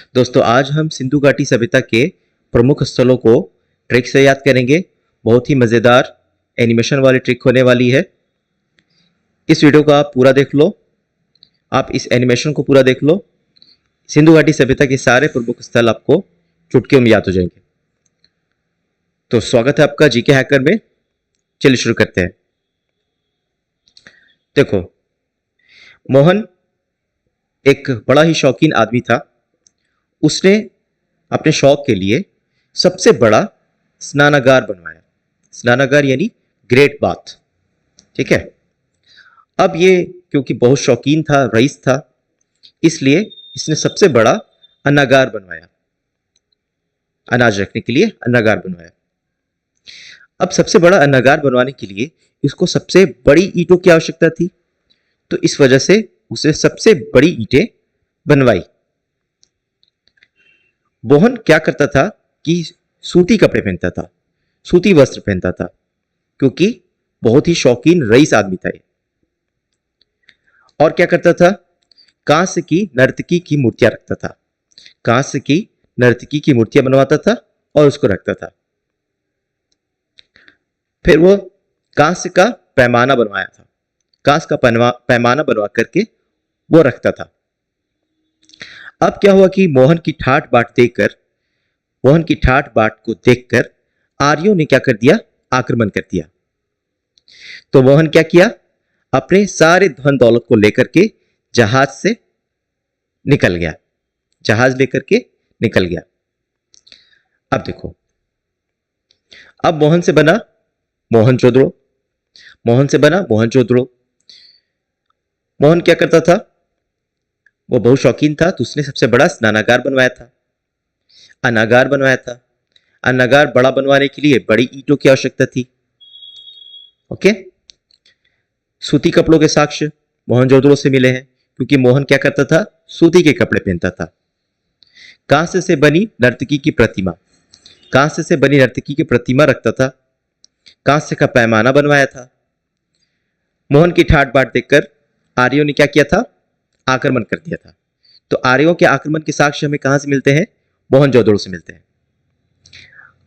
दोस्तों आज हम सिंधु घाटी सभ्यता के प्रमुख स्थलों को ट्रिक से याद करेंगे। बहुत ही मज़ेदार एनिमेशन वाली ट्रिक होने वाली है। इस वीडियो को आप पूरा देख लो, आप इस एनिमेशन को पूरा देख लो। सिंधु घाटी सभ्यता के सारे प्रमुख स्थल आपको चुटकियों में याद हो जाएंगे। तो स्वागत है आपका जीके हैकर में। चलिए शुरू करते हैं। देखो, मोहन एक बड़ा ही शौकीन आदमी था। उसने अपने शौक के लिए सबसे बड़ा स्नानागार बनवाया। स्नानागार यानी ग्रेट बाथ। ठीक है। अब ये क्योंकि बहुत शौकीन था, रईस था, इसलिए इसने सबसे बड़ा अन्नागार बनवाया। अनाज रखने के लिए अन्नागार बनवाया। अब सबसे बड़ा अन्नागार बनवाने के लिए इसको सबसे बड़ी ईंटों की आवश्यकता थी, तो इस वजह से उसे सबसे बड़ी ईंटें बनवाई। मोहन क्या करता था कि सूती कपड़े पहनता था, सूती वस्त्र पहनता था, क्योंकि बहुत ही शौकीन रईस आदमी था ये। और क्या करता था, कांस्य की नर्तकी की मूर्तियां रखता था। कांस्य की नर्तकी की मूर्तियां बनवाता था और उसको रखता था। फिर वो कांस्य का पैमाना बनवाया था। कांस्य का पैमाना बनवा करके वो रखता था। अब क्या हुआ कि मोहन की ठाट बाट को देखकर आर्यों ने क्या कर दिया, आक्रमण कर दिया। तो मोहन क्या किया, अपने सारे धन दौलत को लेकर के जहाज से निकल गया। जहाज लेकर के निकल गया। अब देखो, अब मोहन से बना मोहनजोदड़ो। मोहन से बना मोहनजोदड़ो। मोहन क्या करता था, वो बहुत शौकीन था, तो उसने सबसे बड़ा स्नानागार बनवाया था, अन्नागार बनवाया था। अन्नागार बड़ा बनवाने के लिए बड़ी ईंटों की आवश्यकता थी। ओके। सूती कपड़ों के साक्ष्य मोहनजोदड़ो से मिले हैं, क्योंकि मोहन क्या करता था, सूती के कपड़े पहनता था। कांस्य से बनी नर्तकी की प्रतिमा, कांस्य से बनी नर्तकी की प्रतिमा रखता था। कांस्य का पैमाना बनवाया था। मोहन की ठाट बाट देखकर आर्यों ने क्या किया था, आक्रमण कर दिया था। तो आर्यों के आक्रमण के साक्ष्य हमें कहां से मिलते हैं, मोहनजोदड़ो से मिलते हैं।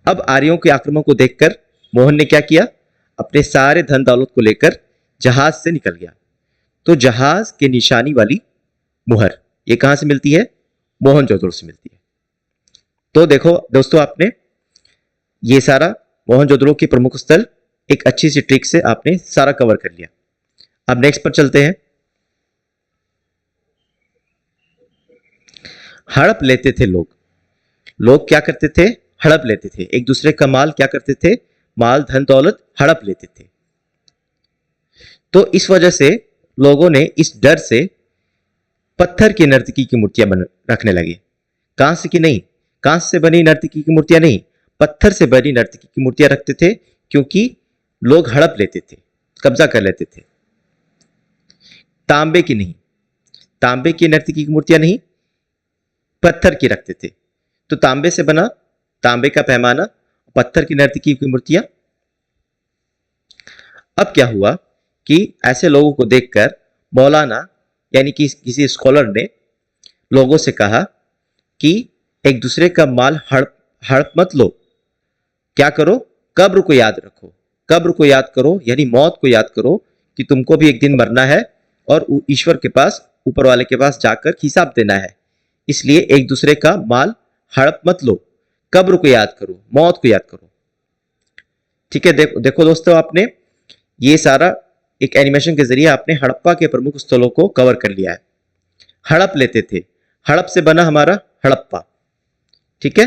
अब आर्यों के आक्रमण को देखकर मोहन ने क्या किया, अपने सारे धन दौलत को लेकर जहाज से निकल गया। तो जहाज के निशानी वाली मुहर ये कहां से मिलती है, मोहनजोदड़ो से मिलती है। तो देखो दोस्तों, आपने ये सारा मोहनजोदड़ो के प्रमुख स्थल एक अच्छी सी ट्रिक से आपने सारा कवर कर लिया। अब नेक्स्ट पर चलते हैं। हड़प लेते थे लोग। लोग क्या करते थे, हड़प लेते थे। एक दूसरे का माल क्या करते थे, माल धन दौलत हड़प लेते थे। तो इस वजह से लोगों ने इस डर से पत्थर की नर्तकी की मूर्तियां रखने लगे। कांस्य की नहीं, कांस्य से बनी नर्तकी की मूर्तियां नहीं, पत्थर से बनी नर्तकी की मूर्तियां रखते थे, क्योंकि लोग हड़प लेते थे, कब्जा कर लेते थे। तांबे की नहीं, तांबे की नर्तकी की मूर्तियां नहीं, पत्थर की रखते थे। तो तांबे से बना, तांबे का पैमाना, पत्थर की नर्तकी की मूर्तियां। अब क्या हुआ कि ऐसे लोगों को देखकर मौलाना यानी कि किसी स्कॉलर ने लोगों से कहा कि एक दूसरे का माल हड़प हड़प मत लो। क्या करो, कब्र को याद रखो। कब्र को याद करो यानी मौत को याद करो कि तुमको भी एक दिन मरना है और ईश्वर के पास, ऊपर वाले के पास जाकर हिसाब देना है। इसलिए एक दूसरे का माल हड़प मत लो, कब्र को याद करो, मौत को याद करो। ठीक है। देखो दोस्तों, आपने ये सारा एक एनिमेशन के जरिए आपने हड़प्पा के प्रमुख स्थलों को कवर कर लिया है। हड़प लेते थे, हड़प से बना हमारा हड़प्पा। ठीक है।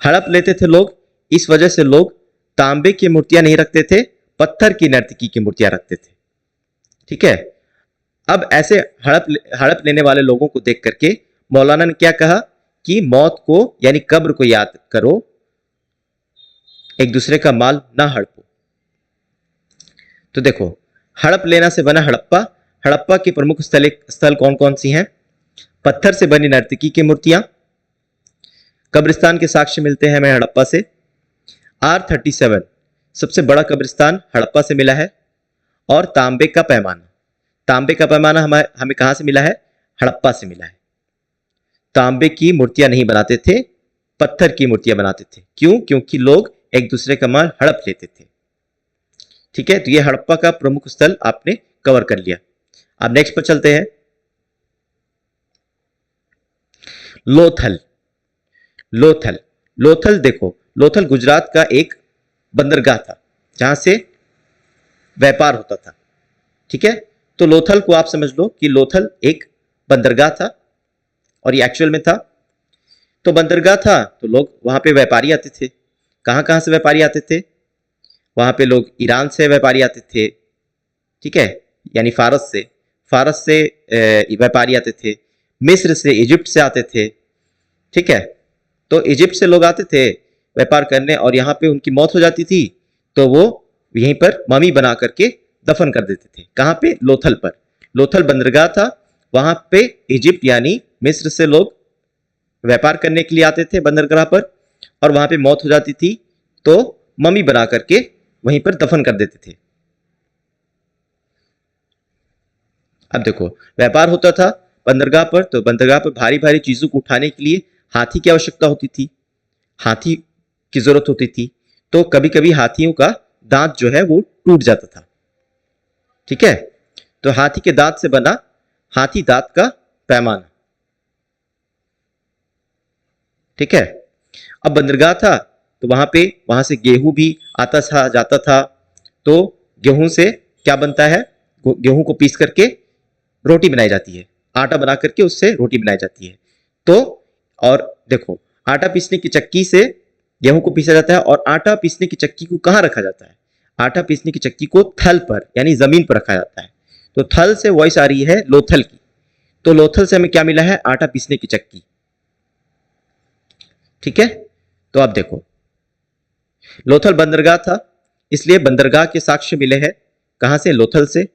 हड़प लेते थे लोग, इस वजह से लोग तांबे की मूर्तियां नहीं रखते थे, पत्थर की नर्तकी की मूर्तियां रखते थे। ठीक है। अब ऐसे हड़प लेने वाले लोगों को देख करके मौलाना ने क्या कहा कि मौत को यानी कब्र को याद करो, एक दूसरे का माल ना हड़पो। तो देखो, हड़प लेना से बना हड़प्पा। हड़प्पा के प्रमुख स्थल कौन कौन सी हैं, पत्थर से बनी नर्तकी की मूर्तियां, कब्रिस्तान के साक्ष्य मिलते हैं हमें हड़प्पा से। R37 सबसे बड़ा कब्रिस्तान हड़प्पा से मिला है। और तांबे का पैमाना, तांबे का पैमाना हमें कहां से मिला है, हड़प्पा से मिला है। तांबे की मूर्तियां नहीं बनाते थे, पत्थर की मूर्तियां बनाते थे। क्यों? क्योंकि लोग एक दूसरे का माल हड़प लेते थे। ठीक है, तो ये हड़प्पा का प्रमुख स्थल आपने कवर कर लिया। अब नेक्स्ट पर चलते हैं। लोथल। लोथल लोथल देखो, लोथल गुजरात का एक बंदरगाह था जहां से व्यापार होता था। ठीक है, तो लोथल को आप समझ लो कि लोथल एक बंदरगाह था और ये एक्चुअल में था। तो बंदरगाह था तो लोग वहां पे व्यापारी आते थे। कहां कहां से व्यापारी आते थे? वहां पे लोग ईरान से व्यापारी आते थे। ठीक है, यानी फारस से व्यापारी आते थे। मिस्र से, इजिप्ट से आते थे। ठीक है, तो इजिप्ट से लोग आते थे व्यापार करने और यहाँ पे उनकी मौत हो जाती थी तो वो यहीं पर मम्मी बना करके दफन कर देते थे। कहाँ पे? लोथल पर। लोथल बंदरगाह था, वहां पे इजिप्ट यानी मिस्र से लोग व्यापार करने के लिए आते थे बंदरगाह पर और वहां पे मौत हो जाती थी तो मम्मी बना करके वहीं पर दफन कर देते थे। अब देखो, व्यापार होता था बंदरगाह पर, तो बंदरगाह पर भारी भारी चीजों को उठाने के लिए हाथी की आवश्यकता होती थी, हाथी की जरूरत होती थी। तो कभी कभी हाथियों का दांत जो है वो टूट जाता था। ठीक है, तो हाथी के दांत से बना हाथी दांत का पैमाना। ठीक है, अब बंदरगाह था तो वहां से गेहूं भी आता था जाता था। तो गेहूं से क्या बनता है? गेहूं को पीस करके रोटी बनाई जाती है, आटा बना करके उससे रोटी बनाई जाती है। तो और देखो, आटा पीसने की चक्की से गेहूं को पीसा जाता है और आटा पीसने की चक्की को कहां रखा जाता है? आटा पीसने की चक्की को थल पर यानी जमीन पर रखा जाता है। तो थल से वॉइस आ रही है लोथल की, तो लोथल से हमें क्या मिला है? आटा पीसने की चक्की। ठीक है, तो अब देखो, लोथल बंदरगाह था इसलिए बंदरगाह के साक्ष्य मिले हैं। कहां से? लोथल से।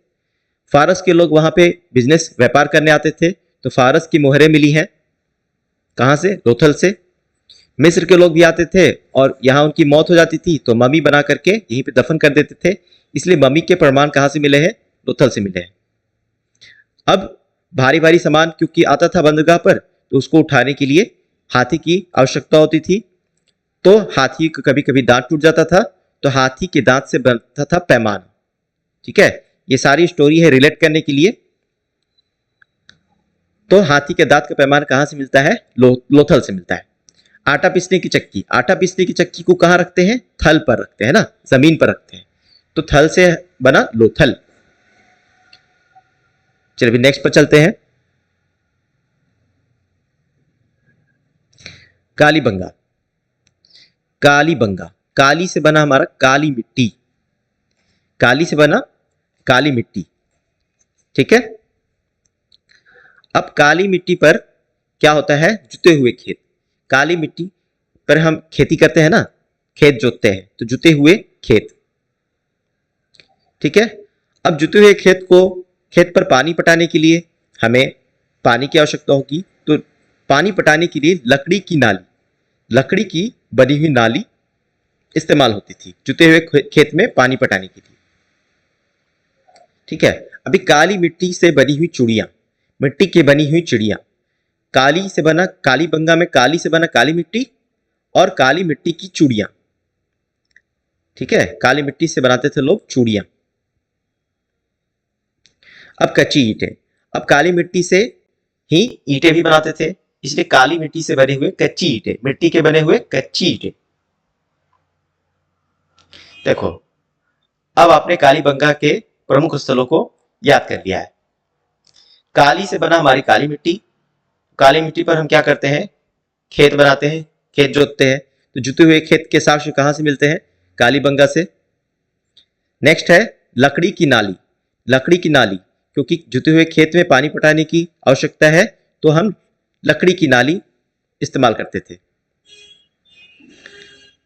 फारस के लोग वहां पे बिजनेस व्यापार करने आते थे तो फारस की मोहरें मिली हैं। कहां से? लोथल से। मिस्र के लोग भी आते थे और यहां उनकी मौत हो जाती थी तो मम्मी बना करके यहीं पे दफन कर देते थे, इसलिए मम्मी के प्रमाण कहां से मिले हैं? लोथल से मिले हैं। अब भारी भारी सामान क्योंकि आता था बंदरगाह पर तो उसको उठाने के लिए हाथी की आवश्यकता होती थी। तो हाथी का कभी कभी दांत टूट जाता था तो हाथी के दांत से बनता था पैमान। ठीक है, ये सारी स्टोरी है रिलेट करने के लिए। तो हाथी के दांत का पैमान कहां से मिलता है? लोथल से मिलता है। आटा पीसने की चक्की, आटा पीसने की चक्की को कहां रखते हैं? थल पर रखते हैं ना, जमीन पर रखते हैं। तो थल से बना लोथल। चलिए नेक्स्ट पर चलते हैं। कालीबंगा। कालीबंगा, काली से बना हमारा काली मिट्टी, काली से बना काली मिट्टी। ठीक है, अब काली मिट्टी पर क्या होता है? जुते हुए खेत। काली मिट्टी पर हम खेती करते हैं ना, खेत जोतते हैं, तो जुते हुए खेत। ठीक है, अब जुते हुए खेत पर पानी पटाने के लिए हमें पानी की आवश्यकता होगी। तो पानी पटाने के लिए लकड़ी की बनी हुई नाली इस्तेमाल होती थी जुते हुए खेत में पानी पटाने के लिए। ठीक है, अभी काली मिट्टी से बनी हुई चूड़ियां, मिट्टी की बनी हुई चिड़िया। काली से बना कालीबंगा में काली से बना काली मिट्टी और काली मिट्टी की चूड़ियां। ठीक है, काली मिट्टी से बनाते थे लोग चूड़ियां। अब कच्ची ईंटें, अब काली मिट्टी से ही ईंटें भी बनाते थे, इसलिए काली मिट्टी से बने हुए कच्ची ईंटें, मिट्टी के बने हुए कच्ची ईंटें। देखो, अब आपने कालीबंगा के प्रमुख स्थलों को याद कर लिया है। काली से बना हमारी काली मिट्टी, काली मिट्टी पर हम क्या करते हैं? खेत बनाते हैं, खेत जोतते हैं। तो जुते हुए खेत के साक्ष्य कहां से मिलते हैं? कालीबंगा से। नेक्स्ट है लकड़ी की नाली। लकड़ी की नाली, क्योंकि जुते हुए खेत में पानी पटाने की आवश्यकता है तो हम लकड़ी की नाली इस्तेमाल करते थे।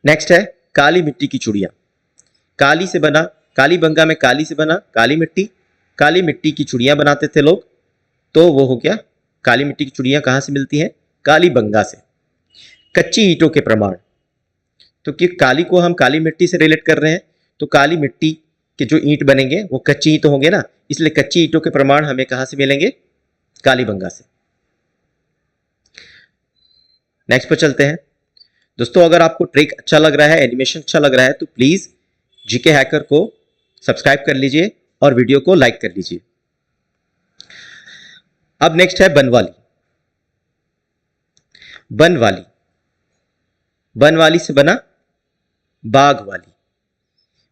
नेक्स्ट है काली मिट्टी की चूड़ियां। काली से बना कालीबंगा में काली से बना काली मिट्टी की चूड़ियां बनाते थे लोग। तो वो हो गया, काली मिट्टी की चूड़ियां कहां से मिलती हैं? कालीबंगा से। कच्ची ईंटों के प्रमाण, तो कि काली को हम काली मिट्टी से रिलेट कर रहे हैं तो काली मिट्टी के जो ईंट बनेंगे वो कच्ची ईंट होंगे ना, इसलिए कच्ची ईंटों के प्रमाण हमें कहां से मिलेंगे? कालीबंगा से। नेक्स्ट पर चलते हैं। दोस्तों अगर आपको ट्रिक अच्छा लग रहा है, एनिमेशन अच्छा लग रहा है, तो प्लीज जीके हैकर को सब्सक्राइब कर लीजिए और वीडियो को लाइक कर लीजिए। अब नेक्स्ट है बनवाली। बनवाली, बनवाली से बना बागवाली,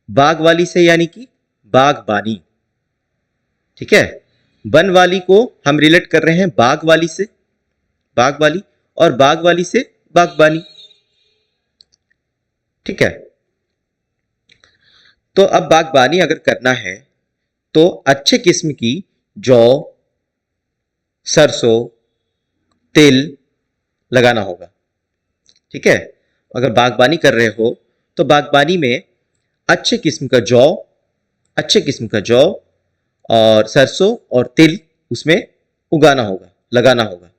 बागवाली से यानी कि बागबानी। ठीक है, बनवाली को हम रिलेट कर रहे हैं बागवाली से, बागवाली, और बागवाली से बागबानी। ठीक है, तो अब बागबानी अगर करना है तो अच्छे किस्म की जौ, सरसों, तिल लगाना होगा। ठीक है, अगर बागबानी कर रहे हो तो बागबानी में अच्छे किस्म का जौ, अच्छे किस्म का जौ और सरसों और तिल उसमें उगाना होगा, लगाना होगा।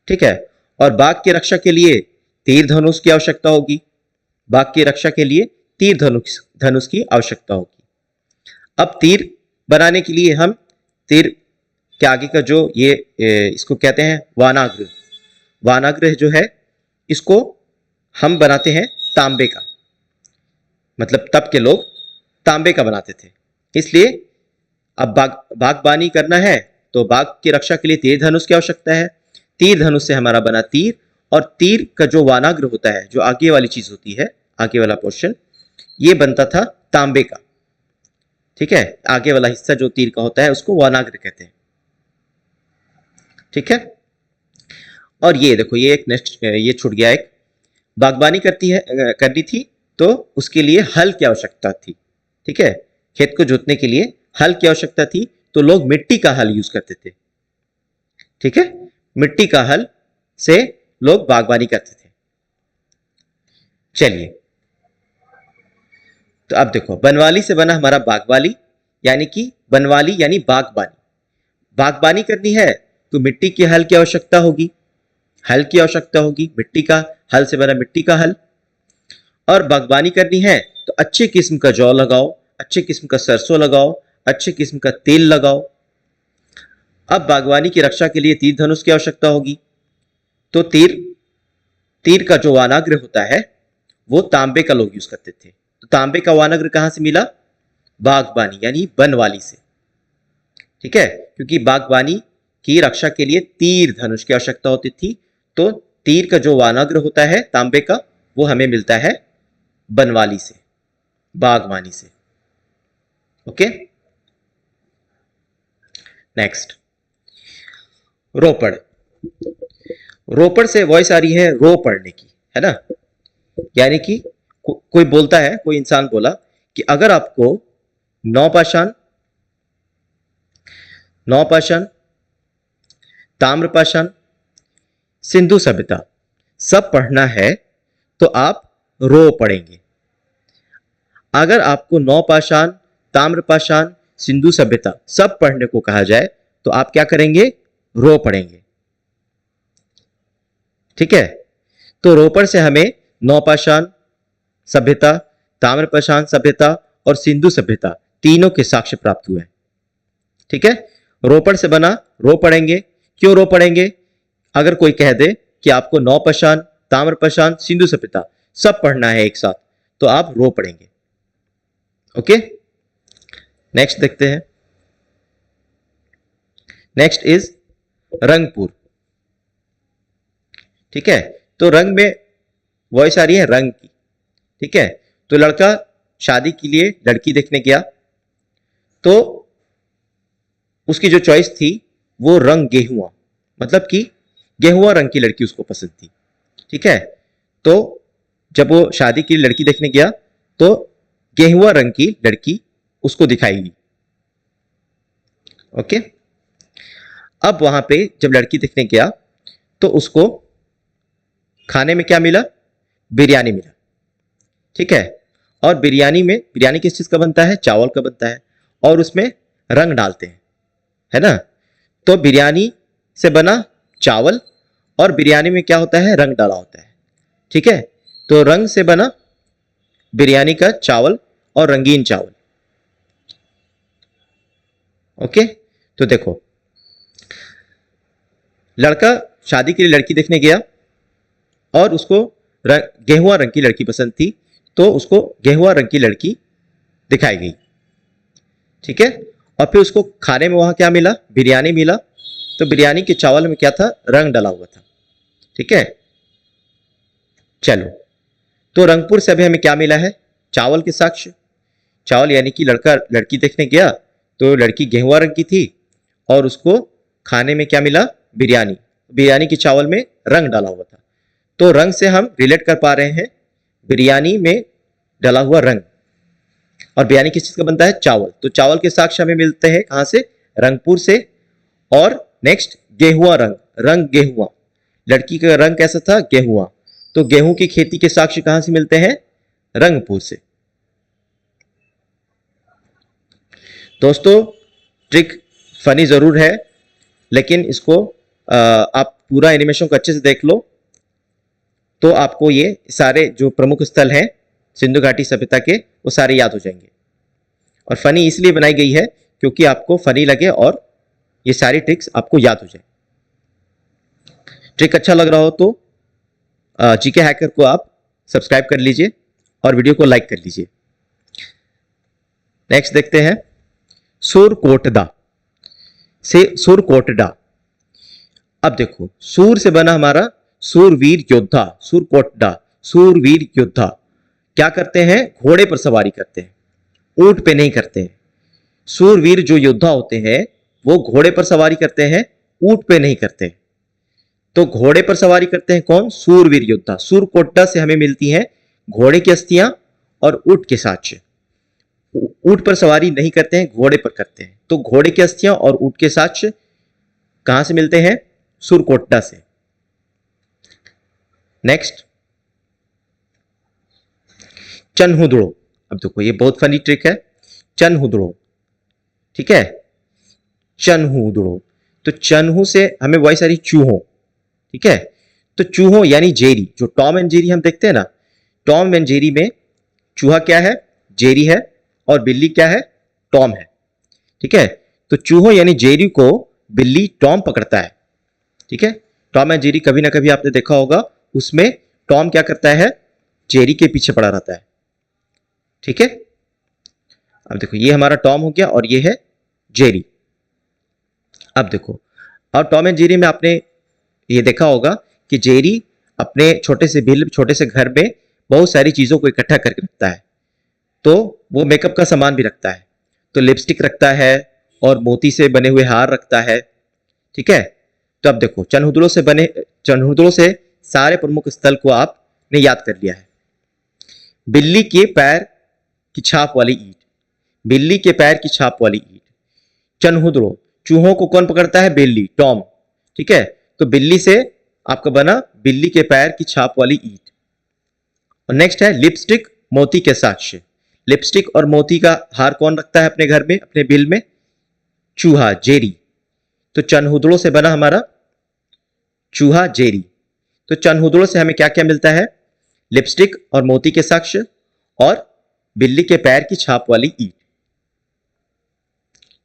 ठीक है, और बाग की रक्षा के लिए तीर धनुष की आवश्यकता होगी, बाग की रक्षा के लिए तीर धनुष धनुष की आवश्यकता होगी। अब तीर बनाने के लिए हम तीर के आगे का जो ये इसको कहते हैं वानाग्र, वानाग्र जो है इसको हम बनाते हैं तांबे का, मतलब तब के लोग तांबे का बनाते थे। इसलिए अब बागबानी करना है तो बाग की रक्षा के लिए तीर धनुष की आवश्यकता है। तीर धनुष से हमारा बना तीर, और तीर का जो वानाग्र होता है, जो आगे वाली चीज होती है, आगे वाला पोर्शन, ये बनता था तांबे का। ठीक है, आगे वाला हिस्सा जो तीर का होता है उसको वानाग्र कहते हैं। ठीक है, और ये देखो, ये एक नेक्स्ट ये छूट गया, एक बागबानी करनी थी तो उसके लिए हल की आवश्यकता थी। ठीक है, खेत को जोतने के लिए हल की आवश्यकता थी, तो लोग मिट्टी का हल यूज करते थे। ठीक है, मिट्टी का हल से लोग बागबानी करते थे। चलिए, तो अब देखो, बनवाली से बना हमारा बागवाली, यानी कि बनवाली यानी बागबानी। बागबानी करनी है तो मिट्टी के हल की आवश्यकता होगी, हल की आवश्यकता होगी, मिट्टी का हल से बना मिट्टी का हल। और बागबानी करनी है तो अच्छे किस्म का जौ लगाओ, अच्छे किस्म का सरसों लगाओ, अच्छे किस्म का तेल लगाओ। अब बागवानी की रक्षा के लिए तीर धनुष की आवश्यकता होगी, तो तीर तीर का जो वानाग्र होता है वो तांबे का लोग यूज करते थे। तो तांबे का वानाग्र कहां से मिला? बागबानी यानी बनवाली से। ठीक है, क्योंकि बागबानी की रक्षा के लिए तीर धनुष की आवश्यकता होती थी, तो तीर का जो वानाग्र होता है तांबे का, वो हमें मिलता है बनवाली से, बागवानी से। ओके, नेक्स्ट रोपड़। रोपड़ से वॉइस आ रही है रो पड़ने की, है ना। यानी कि कोई बोलता है, कोई इंसान बोला कि अगर आपको नौपाषाण, नौपाषाण, ताम्रपाषाण, सिंधु सभ्यता सब पढ़ना है तो आप रो पढ़ेंगे। अगर आपको नौपाषाण, ताम्रपाषाण, सिंधु सभ्यता सब पढ़ने को कहा जाए तो आप क्या करेंगे? रो पढ़ेंगे। ठीक है, तो रोपड़ से हमें नौपाषाण सभ्यता, ताम्रपाषाण सभ्यता और सिंधु सभ्यता तीनों के साक्ष्य प्राप्त हुए। ठीक है, रोपड़ से बना रो पढ़ेंगे। क्यों रो पढ़ेंगे? अगर कोई कह दे कि आपको नौपाषाण, ताम्रपाषाण, सिंधु सभ्यता सब पढ़ना है एक साथ, तो आप रो पढ़ेंगे। ओके, नेक्स्ट देखते हैं। Next is Rangpur. ठीक है, तो रंग में वॉइस आ रही है रंग की। ठीक है, तो लड़का शादी के लिए लड़की देखने गया, तो उसकी जो चॉइस थी वो रंग गेहुआ, मतलब कि गेहुआ रंग की लड़की उसको पसंद थी। ठीक है, तो जब वो शादी के लिए लड़की देखने गया तो गेहुआ रंग की लड़की उसको दिखाई दी। ओके, अब वहां पे जब लड़की देखने गया तो उसको खाने में क्या मिला? बिरयानी मिला। ठीक है, और बिरयानी किस चीज का बनता है? चावल का बनता है, और उसमें रंग डालते हैं, है ना। तो बिरयानी से बना चावल, और बिरयानी में क्या होता है? रंग डाला होता है। ठीक है, तो रंग से बना बिरयानी का चावल और रंगीन चावल। ओके, तो देखो, लड़का शादी के लिए लड़की देखने गया, और उसको गेहुआ रंग की लड़की पसंद थी, तो उसको गेहुआ रंग की लड़की दिखाई गई। ठीक है, और फिर उसको खाने में वहां क्या मिला, बिरयानी मिला। तो बिरयानी के चावल में क्या था, रंग डाला हुआ था। ठीक है, चलो, तो रंगपुर से अभी हमें क्या मिला है, चावल के साक्ष्य। चावल यानी कि लड़का लड़की देखने गया, तो लड़की गेहुआ रंग की थी और उसको खाने में क्या मिला, बिरयानी। बिरयानी के चावल में रंग डाला हुआ था, तो रंग से हम रिलेट कर पा रहे हैं बिरयानी में डाला हुआ रंग। और बिरयानी किस चीज का बनता है, चावल। तो चावल के साक्ष्य हमें मिलते हैं कहां से, रंगपुर से। और नेक्स्ट गेहुआ रंग, रंग गेहुआ, लड़की का रंग कैसा था, गेहुआ। तो गेहूं की खेती के साक्ष्य कहां से मिलते हैं, रंगपुर से। दोस्तों ट्रिक फनी जरूर है, लेकिन इसको आप पूरा एनिमेशन को अच्छे से देख लो तो आपको ये सारे जो प्रमुख स्थल हैं सिंधु घाटी सभ्यता के, वो सारे याद हो जाएंगे। और फनी इसलिए बनाई गई है क्योंकि आपको फनी लगे और ये सारी ट्रिक्स आपको याद हो जाए। ट्रिक अच्छा लग रहा हो तो जीके हैकर को आप सब्सक्राइब कर लीजिए और वीडियो को लाइक कर लीजिए। नेक्स्ट देखते हैं, सुरकोटदा से सुरकोटडा। अब देखो, सूर से बना हमारा सूरवीर योद्धा, सुरकोटडा, सूरवीर योद्धा। क्या करते हैं, घोड़े पर सवारी करते हैं, ऊंट पे नहीं करते हैं। सूरवीर जो योद्धा होते हैं वो घोड़े पर सवारी करते हैं, ऊंट पे नहीं करते। तो घोड़े पर सवारी करते हैं कौन, सूरवीर योद्धा। सुरकोटडा से हमें मिलती हैं घोड़े की अस्थियां और ऊंट के साक्ष्य। ऊंट पर सवारी नहीं करते हैं, घोड़े पर करते हैं। तो घोड़े की अस्थियां और ऊंट के साक्ष्य कहां से मिलते हैं, सुरकोटडा से। नेक्स्ट, चनहुदड़ो। अब देखो ये बहुत फनी ट्रिक है, चनहुदड़ो। ठीक है, चनहुदड़ो। तो चनहु से हमें वही सारी चूहों। ठीक है, तो चूहों यानी जेरी, जो टॉम एंड जेरी हम देखते हैं ना, टॉम एंड जेरी में चूहा क्या है, जेरी है, और बिल्ली क्या है, टॉम है। ठीक है, तो चूहों यानी जेरी को बिल्ली टॉम पकड़ता है। ठीक है, टॉम एंड जेरी कभी ना कभी आपने देखा होगा, उसमें टॉम क्या करता है, जेरी के पीछे पड़ा रहता है। ठीक है, अब देखो ये हमारा टॉम हो गया और ये है जेरी। अब देखो, और टॉम एंड जेरी में आपने ये देखा होगा कि जेरी अपने छोटे से बिल, छोटे से घर में बहुत सारी चीजों को इकट्ठा करके रखता है। तो वो मेकअप का सामान भी रखता है, तो लिपस्टिक रखता है और मोती से बने हुए हार रखता है। ठीक है, तो अब देखो चनहुदड़ों से सारे प्रमुख स्थल को आपने याद कर लिया है। बिल्ली के पैर की छाप वाली ईंट, बिल्ली के पैर की छाप वाली ईंट। चनहुदड़ो, चूहों को कौन पकड़ता है, बिल्ली, टॉम। ठीक है, तो बिल्ली से आपका बना बिल्ली के पैर की छाप वाली ईंट। और नेक्स्ट है लिपस्टिक, मोती के साक्ष्य। लिपस्टिक और मोती का हार कौन रखता है अपने घर में, अपने बिल में, चूहा, जेरी। तो चनहुदड़ों से बना हमारा चूहा, जेरी। तो चनहुदड़ों से हमें क्या क्या मिलता है, लिपस्टिक और मोती के साक्ष्य और बिल्ली के पैर की छाप वाली ईंट।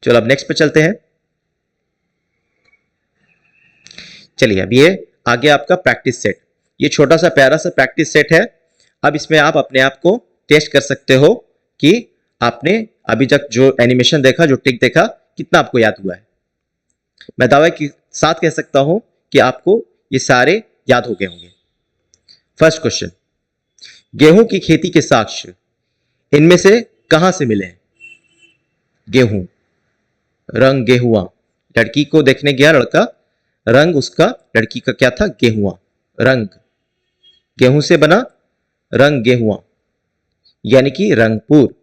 चलो अब नेक्स्ट पे चलते हैं। चलिए, अब ये आगे आपका प्रैक्टिस सेट। ये छोटा सा प्यारा सा प्रैक्टिस सेट है। अब इसमें आप अपने आप को टेस्ट कर सकते हो कि आपने अभी तक जो एनिमेशन देखा, जो ट्रिक देखा, कितना आपको याद हुआ है। मैं दावे के साथ कह सकता हूं कि आपको ये सारे याद हो गए होंगे। फर्स्ट क्वेश्चन, गेहूं की खेती के साक्ष्य इनमें से कहां से मिले हैं। गेहूं, रंग गेहुआ, लड़की को देखने गया लड़का, रंग उसका लड़की का क्या था, गेहुआ, रंग। गेहूं से बना रंग गेहुआ यानी कि रंगपुर।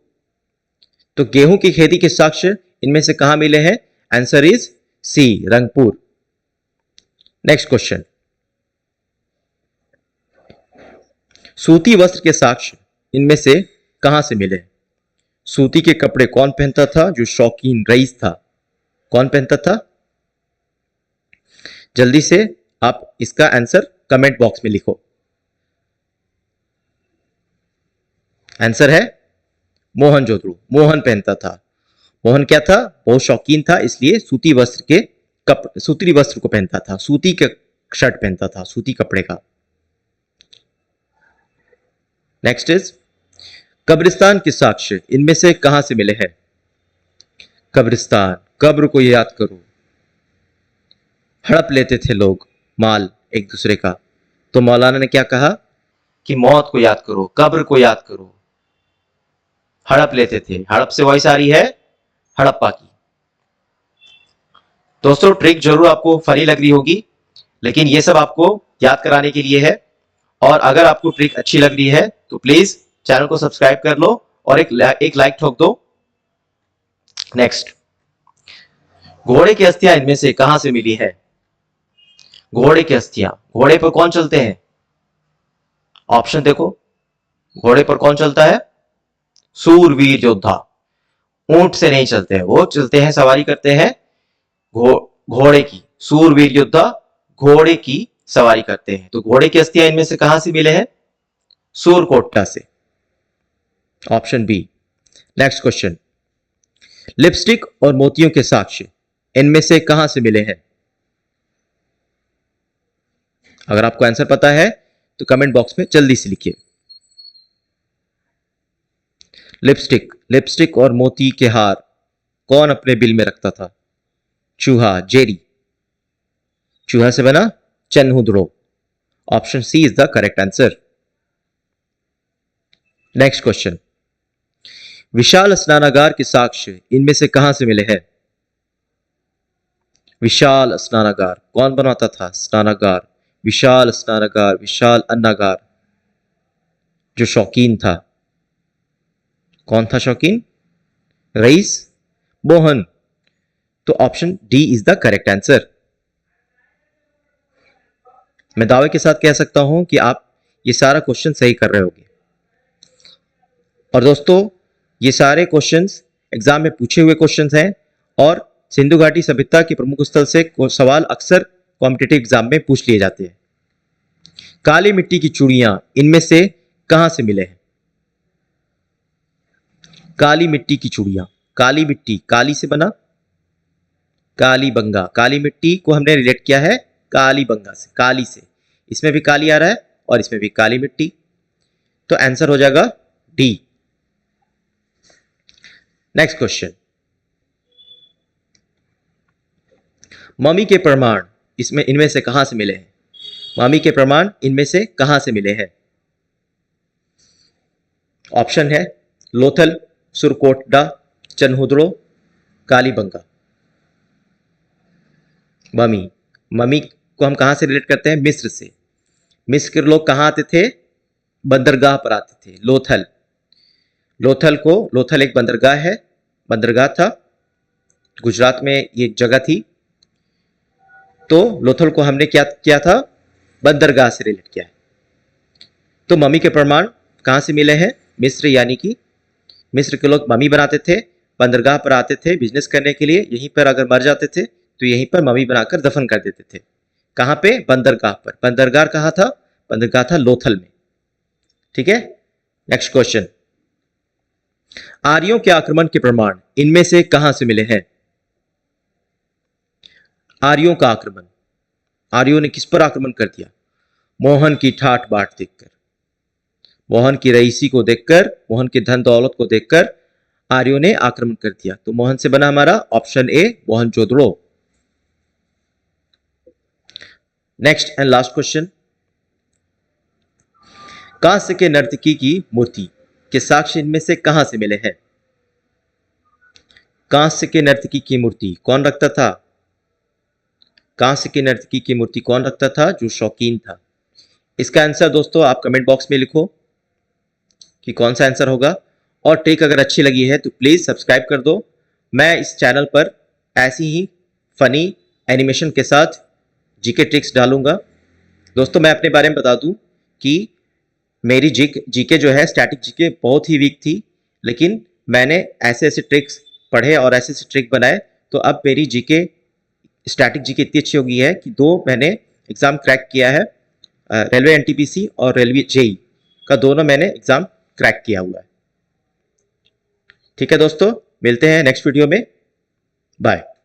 तो गेहूं की खेती के साक्ष्य इनमें से कहां मिले हैं, answer is C, Rangpur. Next question, सूती वस्त्र के साक्ष्य इनमें से कहां से मिले। सूती के कपड़े कौन पहनता था, जो शौकीन रईस था, कौन पहनता था। जल्दी से आप इसका आंसर कमेंट बॉक्स में लिखो। आंसर है मोहनजोदड़ो, मोहन पहनता था। मोहन क्या था, बहुत शौकीन था, इसलिए सूती वस्त्र को पहनता था, सूती का शर्ट पहनता था, सूती कपड़े का। नेक्स्ट इज कब्रिस्तान के साक्ष्य इनमें से कहां से मिले हैं? कब्रिस्तान, कब्र को याद करो, हड़प लेते थे लोग माल एक दूसरे का, तो मौलाना ने क्या कहा कि मौत को याद करो, कब्र को याद करो। हड़प लेते थे, हड़प से वॉइस आ रही है हड़प्पा की। दोस्तों ट्रिक जरूर आपको फनी लग रही होगी, लेकिन ये सब आपको याद कराने के लिए है। और अगर आपको ट्रिक अच्छी लग रही है तो प्लीज चैनल को सब्सक्राइब कर लो और एक लाइक ठोक दो। नेक्स्ट, घोड़े की अस्थियां इनमें से कहां से मिली है? घोड़े की अस्थियां, घोड़े पर कौन चलते हैं? ऑप्शन देखो, घोड़े पर कौन चलता है? सूरवीर योद्धा। ऊंट से नहीं चलते हैं, वो चलते हैं, सवारी करते हैं घोड़े की। सूरवीर योद्धा घोड़े की सवारी करते हैं। तो घोड़े की अस्थियां इनमें से कहां से मिले हैं? सूरकोटला से। Option B. Next question, lipstick और मोतियों के साक्ष्य इनमें से कहां से मिले हैं? अगर आपको आंसर पता है तो कमेंट बॉक्स में जल्दी से लिखिए। लिपस्टिक, लिपस्टिक और मोती के हार कौन अपने बिल में रखता था? चूहा, जेरी। चूहा से बना Chanhudaro. Option C is the correct answer. Next question, विशाल स्नानागार के साक्ष्य इनमें से कहां से मिले हैं? विशाल स्नानागार, कौन बनाता था स्नानागार? विशाल स्नानागार, विशाल अन्नागार, जो शौकीन था। कौन था शौकीन? रईस मोहन। तो option D is the correct answer. मैं दावे के साथ कह सकता हूं कि आप ये सारा क्वेश्चन सही कर रहे होंगे। और दोस्तों ये सारे क्वेश्चंस एग्जाम में पूछे हुए क्वेश्चंस हैं और सिंधु घाटी सभ्यता के प्रमुख स्थल से सवाल अक्सर कॉम्पिटिटिव एग्जाम में पूछ लिए जाते हैं। काली मिट्टी की चूड़ियां इनमें से कहां से मिले हैं? काली मिट्टी की चूड़ियां, काली मिट्टी, काली से बना कालीबंगा। काली मिट्टी को हमने रिलेट किया है कालीबंगा से, काली से। इसमें भी काली आ रहा है और इसमें भी काली मिट्टी, तो आंसर हो जाएगा डी। नेक्स्ट क्वेश्चन, मम्मी के प्रमाण इसमें इनमें से कहां से मिले हैं? मम्मी के प्रमाण इनमें से कहां से मिले हैं? ऑप्शन है लोथल, सुरकोटडा, चन्हुद्रो, कालीबंगा। मम्मी, मम्मी को हम कहां से रिलेट करते हैं? मिस्र से। मिस्र के लोग कहां आते थे? बंदरगाह पर आते थे, लोथल। लोथल एक बंदरगाह है, बंदरगाह था, गुजरात में ये जगह थी। तो लोथल को हमने क्या किया था? बंदरगाह से रिलेट किया है। तो मम्मी के प्रमाण कहां से मिले हैं? मिस्र, यानी कि मिस्र के लोग मम्मी बनाते थे, बंदरगाह पर आते थे बिजनेस करने के लिए। यहीं पर अगर मर जाते थे तो यहीं पर मम्मी बनाकर दफन कर देते थे। कहां पे? बंदरगाह पर। बंदरगाह कहां था? बंदरगाह था लोथल में। ठीक है। नेक्स्ट क्वेश्चन, आर्यों के आक्रमण के प्रमाण इनमें से कहां से मिले हैं? आर्यों का आक्रमण, आर्यों ने किस पर आक्रमण कर दिया? मोहन की ठाठ बाट देखकर, मोहन की रईसी को देखकर, मोहन के धन दौलत को देखकर आर्यों ने आक्रमण कर दिया। तो मोहन से बना हमारा option A Mohenjodaro. Next and last question, कांस्य के नर्तकी की मूर्ति के साक्ष्य इनमें से कहां से मिले हैं? कांस्य के नर्तकी की मूर्ति कौन रखता था? कांस्य के नर्तकी की मूर्ति कौन रखता था? जो शौकीन था। इसका आंसर दोस्तों आप कमेंट बॉक्स में लिखो कि कौन सा आंसर होगा। और ट्रिक अगर अच्छी लगी है तो प्लीज सब्सक्राइब कर दो। मैं इस चैनल पर ऐसी ही फनी एनिमेशन के साथ जीके ट्रिक्स डालूंगा। दोस्तों मैं अपने बारे में बता दूं कि मेरी जीके जो है, स्टैटिक जीके बहुत ही वीक थी, लेकिन मैंने ऐसे ऐसे ट्रिक्स पढ़े और ऐसे ऐसे ट्रिक बनाए, तो अब मेरी जीके, स्टैटिक जीके इतनी अच्छी हो गई है कि 2 मैंने एग्जाम क्रैक किया है। रेलवे एनटीपीसी और रेलवे जेई का दोनों मैंने एग्जाम क्रैक किया हुआ है। ठीक है दोस्तों, मिलते हैं नेक्स्ट वीडियो में। बाय।